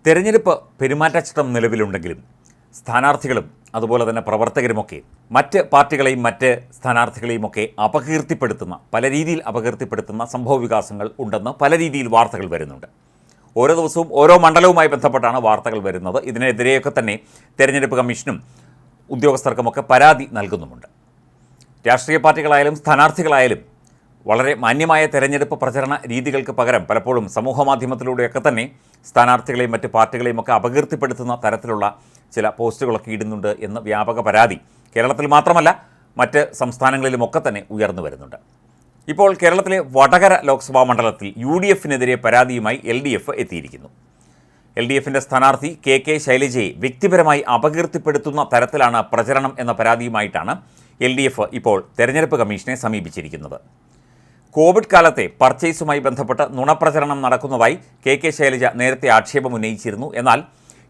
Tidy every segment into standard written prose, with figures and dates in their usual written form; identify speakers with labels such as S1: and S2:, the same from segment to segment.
S1: തെരഞ്ഞെടുപ്പ് പെരുമാറ്റച്ചട്ടം നിലവിലുണ്ടെങ്കിലും സ്ഥാനാർത്ഥികളും അതുപോലെ തന്നെ പ്രവർത്തകരുമൊക്കെ മറ്റ് പാർട്ടികളെയും മറ്റ് സ്ഥാനാർത്ഥികളെയുമൊക്കെ പല രീതിയിൽ അപകീർത്തിപ്പെടുത്തുന്ന സംഭവവികാസങ്ങൾ ഉണ്ടെന്ന് പല രീതിയിൽ വാർത്തകൾ വരുന്നുണ്ട്. ഓരോ ദിവസവും ഓരോ മണ്ഡലവുമായി ബന്ധപ്പെട്ടാണ് വാർത്തകൾ വരുന്നത്. ഇതിനെതിരെയൊക്കെ തന്നെ തെരഞ്ഞെടുപ്പ് കമ്മീഷനും ഉദ്യോഗസ്ഥർക്കുമൊക്കെ പരാതി നൽകുന്നുമുണ്ട്. രാഷ്ട്രീയ പാർട്ടികളായാലും സ്ഥാനാർത്ഥികളായാലും വളരെ മാന്യമായ തെരഞ്ഞെടുപ്പ് പ്രചരണ രീതികൾക്ക് പകരം പലപ്പോഴും സമൂഹമാധ്യമത്തിലൂടെയൊക്കെ തന്നെ സ്ഥാനാർത്ഥികളെയും മറ്റ് പാർട്ടികളെയും ഒക്കെ അപകീർത്തിപ്പെടുത്തുന്ന തരത്തിലുള്ള ചില പോസ്റ്റുകളൊക്കെ ഇടുന്നുണ്ട് എന്ന് വ്യാപക പരാതി കേരളത്തിൽ മാത്രമല്ല മറ്റ് സംസ്ഥാനങ്ങളിലുമൊക്കെ തന്നെ ഉയർന്നു വരുന്നുണ്ട്. ഇപ്പോൾ കേരളത്തിലെ വടകര ലോക്സഭാ മണ്ഡലത്തിൽ UDFനെതിരെ പരാതിയുമായി LDF എത്തിയിരിക്കുന്നു. LDFിൻ്റെ സ്ഥാനാർത്ഥി KK ശൈലജയെ വ്യക്തിപരമായി അപകീർത്തിപ്പെടുത്തുന്ന തരത്തിലാണ് പ്രചരണം എന്ന പരാതിയുമായിട്ടാണ് LDF ഇപ്പോൾ തെരഞ്ഞെടുപ്പ് കമ്മീഷനെ സമീപിച്ചിരിക്കുന്നത്. കോവിഡ് കാലത്തെ പർച്ചേസുമായി ബന്ധപ്പെട്ട് നുണപ്രചരണം നടക്കുന്നതായി KK ശൈലജ നേരത്തെ ആക്ഷേപം ഉന്നയിച്ചിരുന്നു. എന്നാൽ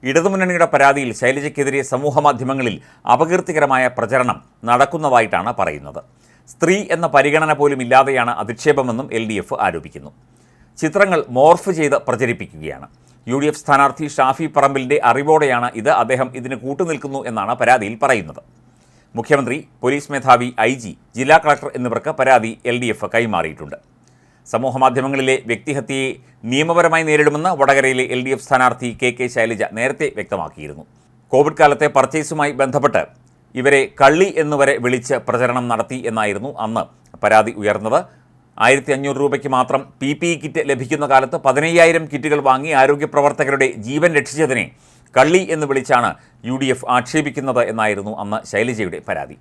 S1: ഇടതുമുന്നണിയുടെ പരാതിയിൽ ശൈലജയ്ക്കെതിരെ സമൂഹമാധ്യമങ്ങളിൽ അപകീർത്തികരമായ പ്രചരണം നടക്കുന്നതായിട്ടാണ് പറയുന്നത്. സ്ത്രീ എന്ന പരിഗണന പോലും ഇല്ലാതെയാണ് അധിക്ഷേപമെന്നും LDF ആരോപിക്കുന്നു. ചിത്രങ്ങൾ മോർഫ് ചെയ്ത് പ്രചരിപ്പിക്കുകയാണ്. UDF സ്ഥാനാർത്ഥി ഷാഫി പറമ്പിലിൻ്റെ അറിവോടെയാണ് ഇത്. അദ്ദേഹം ഇതിന് കൂട്ടുനിൽക്കുന്നു എന്നാണ് പരാതിയിൽ പറയുന്നത്. മുഖ്യമന്ത്രി, പോലീസ് മേധാവി, IG, ജില്ലാ കളക്ടർ എന്നിവർക്ക് പരാതി LDF കൈമാറിയിട്ടുണ്ട്. സമൂഹമാധ്യമങ്ങളിലെ വ്യക്തിഹത്യയെ നിയമപരമായി നേരിടുമെന്ന് വടകരയിലെ LDF സ്ഥാനാർത്ഥി KK ശൈലജ നേരത്തെ വ്യക്തമാക്കിയിരുന്നു. കോവിഡ് കാലത്തെ പർച്ചേസുമായി ബന്ധപ്പെട്ട് ഇവരെ കള്ളി എന്നുവരെ വിളിച്ച് പ്രചരണം നടത്തി എന്നായിരുന്നു അന്ന് പരാതി ഉയർന്നത്. 1500 രൂപയ്ക്ക് മാത്രം PPE കിറ്റ് ലഭിക്കുന്ന കാലത്ത് 15000 കിറ്റുകൾ വാങ്ങി ആരോഗ്യ പ്രവർത്തകരുടെ ജീവൻ രക്ഷിച്ചതിനെ കള്ളി എന്ന് വിളിച്ചാണ് UDF ആക്ഷേപിക്കുന്നത് എന്നായിരുന്നു അന്ന് ശൈലജയുടെ പരാതി.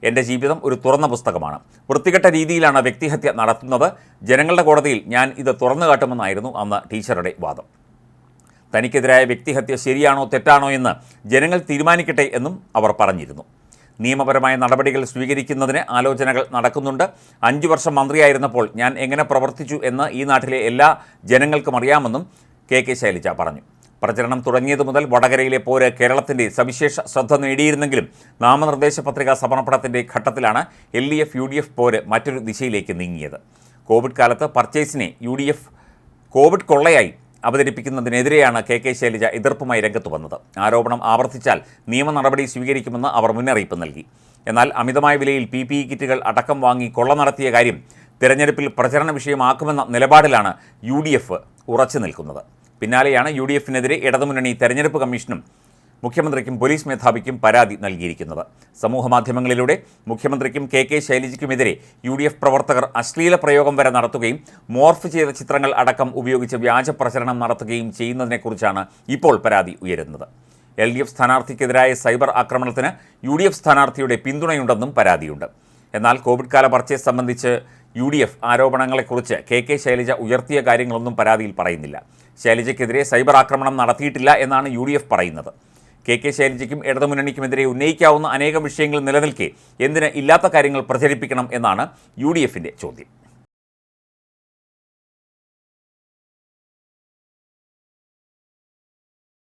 S1: എൻ്റെ ജീവിതം ഒരു തുറന്ന പുസ്തകമാണ്. വൃത്തികെട്ട രീതിയിലാണ് വ്യക്തിഹത്യ നടത്തുന്നത്. ജനങ്ങളുടെ കോടതിയിൽ ഞാൻ ഇത് തുറന്നു കാട്ടുമെന്നായിരുന്നു അന്ന് ടീച്ചറുടെ വാദം. തനിക്കെതിരായ വ്യക്തിഹത്യ ശരിയാണോ തെറ്റാണോ എന്ന് ജനങ്ങൾ തീരുമാനിക്കട്ടെ എന്നും അവർ പറഞ്ഞിരുന്നു. നിയമപരമായ നടപടികൾ സ്വീകരിക്കുന്നതിന് ആലോചനകൾ നടക്കുന്നുണ്ട്. 5 വർഷം മന്ത്രിയായിരുന്നപ്പോൾ ഞാൻ എങ്ങനെ പ്രവർത്തിച്ചു എന്ന് ഈ നാട്ടിലെ എല്ലാ ജനങ്ങൾക്കും അറിയാമെന്നും KK ശൈലജ പറഞ്ഞു. പ്രചരണം തുടങ്ങിയതു മുതൽ വടകരയിലെ പോര് കേരളത്തിൻ്റെ സവിശേഷ ശ്രദ്ധ നേടിയിരുന്നെങ്കിലും നാമനിർദ്ദേശ പത്രിക സമർപ്പണത്തിൻ്റെ ഘട്ടത്തിലാണ് LDF UDF പോര് മറ്റൊരു ദിശയിലേക്ക് നീങ്ങിയത്. കോവിഡ് കാലത്ത് പർച്ചേസിനെ UDF കോവിഡ് കൊള്ളയായി അവതരിപ്പിക്കുന്നതിനെതിരെയാണ് KK ശൈലജ എതിർപ്പുമായി രംഗത്ത് വന്നത്. ആരോപണം ആവർത്തിച്ചാൽ നിയമ നടപടി സ്വീകരിക്കുമെന്ന് അവർ മുന്നറിയിപ്പ് നൽകി. എന്നാൽ അമിതമായ വിലയിൽ PPE കിറ്റുകൾ അടക്കം വാങ്ങി കൊള്ള നടത്തിയ കാര്യം തെരഞ്ഞെടുപ്പിൽ പ്രചരണ വിഷയമാക്കുമെന്ന നിലപാടിലാണ് UDF ഉറച്ചു നിൽക്കുന്നത്. പിന്നാലെയാണ് UDFനെതിരെ ഇടതുമുന്നണി തെരഞ്ഞെടുപ്പ് കമ്മീഷനും മുഖ്യമന്ത്രിക്കും പോലീസ് മേധാവിക്കും പരാതി നൽകിയിരിക്കുന്നത്. സമൂഹമാധ്യമങ്ങളിലൂടെ മുഖ്യമന്ത്രിക്കും KK ശൈലജയ്ക്കുമെതിരെ UDF പ്രവർത്തകർ അശ്ലീല പ്രയോഗം വരെ നടത്തുകയും മോർഫ് ചെയ്ത ചിത്രങ്ങൾ അടക്കം ഉപയോഗിച്ച് വ്യാജ പ്രചരണം നടത്തുകയും ചെയ്യുന്നതിനെക്കുറിച്ചാണ് ഇപ്പോൾ പരാതി ഉയരുന്നത്. LDF സ്ഥാനാർത്ഥിക്കെതിരായ സൈബർ ആക്രമണത്തിന് UDF സ്ഥാനാർത്ഥിയുടെ പിന്തുണയുണ്ടെന്നും പരാതിയുണ്ട്. എന്നാൽ കോവിഡ് കാല പർച്ചേസ് സംബന്ധിച്ച് UDF ആരോപണങ്ങളെക്കുറിച്ച് KK ശൈലജ ഉയർത്തിയ കാര്യങ്ങളൊന്നും പരാതിയിൽ പറയുന്നില്ല. ശൈലജയ്ക്കെതിരെ സൈബർ ആക്രമണം നടത്തിയിട്ടില്ല എന്നാണ് UDF പറയുന്നത്. KK ശൈലജയ്ക്കും ഇടതുമുന്നണിക്കുമെതിരെ ഉന്നയിക്കാവുന്ന അനേകം വിഷയങ്ങൾ നിലനിൽക്കെ എന്തിന് ഇല്ലാത്ത കാര്യങ്ങൾ പ്രചരിപ്പിക്കണം എന്നാണ് UDFിൻ്റെ ചോദ്യം.